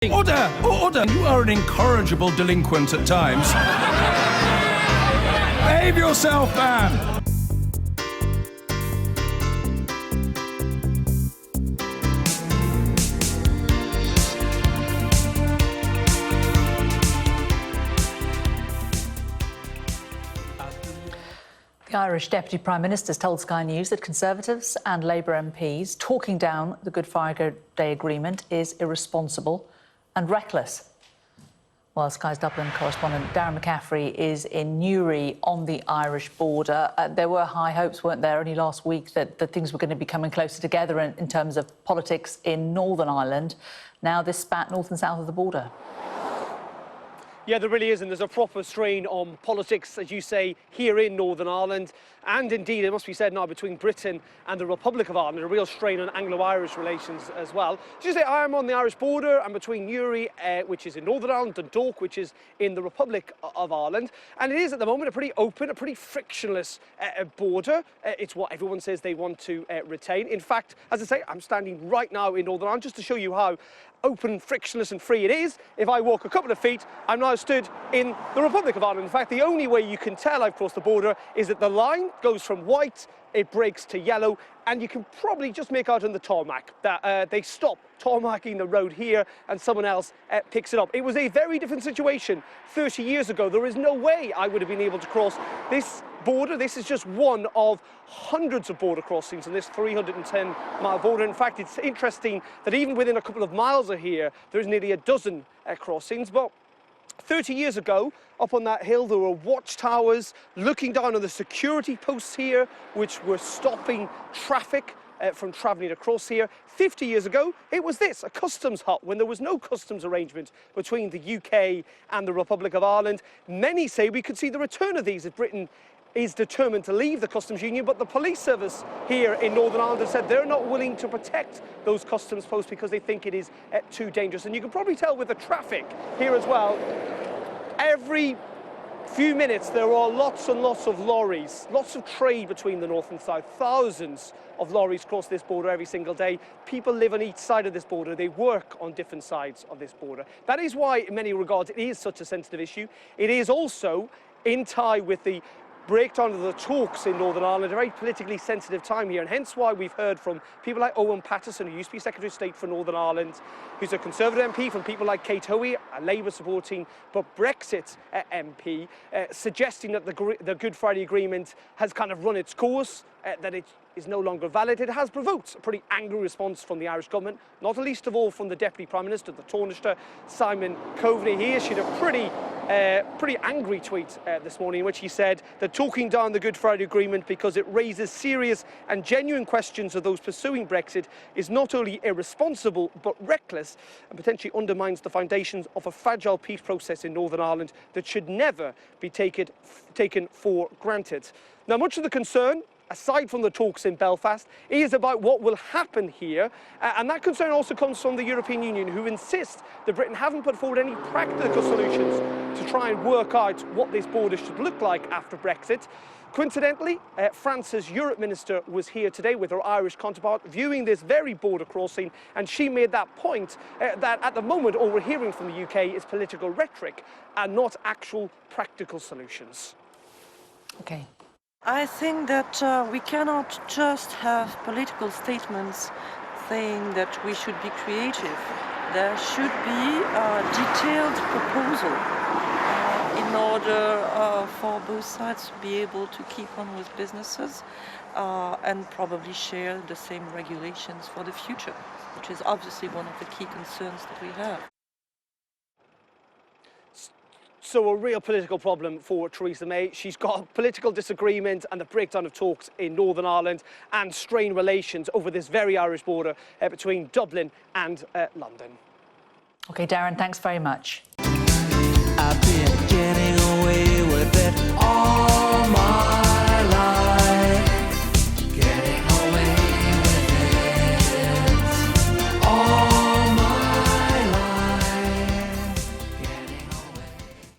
Order! Order! You are an incorrigible delinquent at times. Behave yourself, man! The Irish Deputy Prime Minister has told Sky News that Conservatives and Labour MPs talking down the Good Friday Agreement is irresponsible and reckless. Well, Sky's Dublin correspondent Darren McCaffrey is in Newry on the Irish border. There were high hopes, weren't there, only last week that things were going to be coming closer together in terms of politics in Northern Ireland. Now this spat north and south of the border. Yeah, there really is, and there's a proper strain on politics, as you say, here in Northern Ireland, and indeed, it must be said now, between Britain and the Republic of Ireland, a real strain on Anglo-Irish relations as well. As you say, I am on the Irish border, and between Newry, which is in Northern Ireland, and Dundalk, which is in the Republic of Ireland, and it is at the moment a pretty open, a pretty frictionless border. It's what everyone says they want to retain. In fact, as I say, I'm standing right now in Northern Ireland just to show you how open, frictionless and free it is. If I walk a couple of feet, I'm now stood in the Republic of Ireland. In fact, the only way you can tell I've crossed the border is that the line goes from white, it breaks to yellow, and you can probably just make out on the tarmac that they stop tarmacking the road here and someone else picks it up. It was a very different situation 30 years ago. There is no way I would have been able to cross this border. This is just one of hundreds of border crossings in this 310-mile border. In fact, it's interesting that even within a couple of miles of here, there's nearly a dozen crossings. But 30 years ago, up on that hill, there were watchtowers looking down on the security posts here, which were stopping traffic from travelling across here. 50 years ago, it was this, a customs hut, when there was no customs arrangement between the UK and the Republic of Ireland. Many say we could see the return of these if Britain is determined to leave the customs union, but the police service here in Northern Ireland have said they're not willing to protect those customs posts because they think it is too dangerous. And you can probably tell with the traffic here as well, every few minutes there are lots and lots of lorries, lots of trade between the north and south. Thousands of lorries cross this border every single day. People live on each side of this border. They work on different sides of this border. That is why, in many regards, it is such a sensitive issue. It is also in tie with the breakdown of the talks in Northern Ireland, a very politically sensitive time here, and hence why we've heard from people like Owen Paterson, who used to be Secretary of State for Northern Ireland, who's a Conservative MP, from people like Kate Hoey, a Labour supporting but Brexit MP, suggesting that the Good Friday Agreement has kind of run its course, that it is no longer valid. It has provoked a pretty angry response from the Irish government, not least of all from the Deputy Prime Minister, the Taoiseach, Simon Coveney. He issued a pretty angry tweet this morning in which he said that talking down the Good Friday Agreement because it raises serious and genuine questions of those pursuing Brexit is not only irresponsible but reckless and potentially undermines the foundations of a fragile peace process in Northern Ireland that should never be taken for granted. Now, much of the concern, aside from the talks in Belfast, is about what will happen here. And that concern also comes from the European Union, who insist that Britain haven't put forward any practical solutions to try and work out what this border should look like after Brexit. Coincidentally, France's Europe Minister was here today with her Irish counterpart, viewing this very border crossing, and she made that point that at the moment all we're hearing from the UK is political rhetoric and not actual practical solutions. Okay. I think that we cannot just have political statements saying that we should be creative. There should be a detailed proposal in order for both sides to be able to keep on with businesses and probably share the same regulations for the future, which is obviously one of the key concerns that we have. So a real political problem for Theresa May. She's got political disagreement and the breakdown of talks in Northern Ireland and strained relations over this very Irish border between Dublin and London. OK, Darren, thanks very much.